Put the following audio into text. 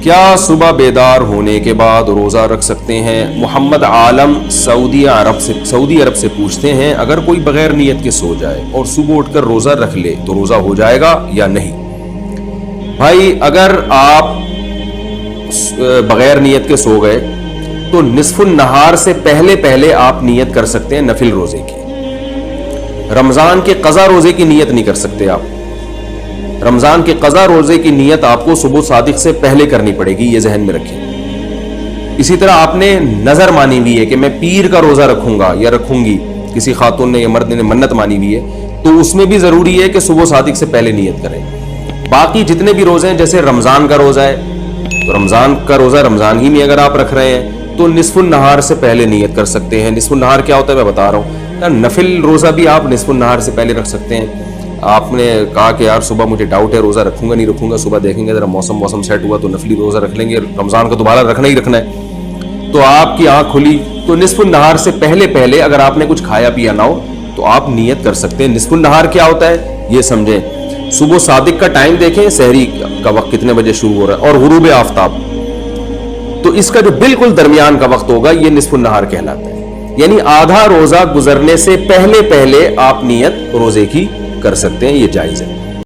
کیا صبح بیدار ہونے کے بعد روزہ رکھ سکتے ہیں؟ محمد عالم سعودی عرب سے پوچھتے ہیں اگر کوئی بغیر نیت کے سو جائے اور صبح اٹھ کر روزہ رکھ لے تو روزہ ہو جائے گا یا نہیں؟ بھائی اگر آپ بغیر نیت کے سو گئے تو نصف النہار سے پہلے آپ نیت کر سکتے ہیں نفل روزے کی. رمضان کے قضا روزے کی نیت نہیں کر سکتے آپ. رمضان کے قضا روزے کی نیت آپ کو صبح صادق سے پہلے کرنی پڑے گی، یہ ذہن میں رکھیں. اسی طرح آپ نے نظر مانی ہوئی ہے کہ میں پیر کا روزہ رکھوں گا یا رکھوں گی، کسی خاتون نے یا مرد نے منت مانی ہوئی ہے، تو اس میں بھی ضروری ہے کہ صبح صادق سے پہلے نیت کریں. باقی جتنے بھی روزے ہیں، جیسے رمضان کا روزہ ہے تو رمضان کا روزہ رمضان ہی میں اگر آپ رکھ رہے ہیں تو نصف النہار سے پہلے نیت کر سکتے ہیں. نصف النہار کیا ہوتا ہے میں بتا رہا ہوں. نفل روزہ بھی آپ نصف النہار سے پہلے رکھ سکتے ہیں. آپ نے کہا کہ یار صبح مجھے ڈاؤٹ ہے روزہ رکھوں گا نہیں رکھوں گا، صبح دیکھیں گے ذرا موسم سیٹ ہوا تو نفلی روزہ رکھ لیں گے، رمضان کا دوبارہ رکھنا ہی رکھنا ہے. تو آپ کی آنکھ کھلی تو نصف النہار سے پہلے اگر آپ نے کچھ کھایا پیا نہ ہو تو آپ نیت کر سکتے ہیں. نصف النہار کیا ہوتا ہے یہ سمجھیں. صبح صادق کا ٹائم دیکھیں، سحری کا وقت کتنے بجے شروع ہو رہا ہے، اور غروب آفتاب، تو اس کا جو بالکل درمیان کا وقت ہوگا یہ نصف النہار کہلاتا ہے. یعنی آدھا روزہ گزرنے سے پہلے آپ نیت روزے کی کر سکتے ہیں، یہ جائز ہے.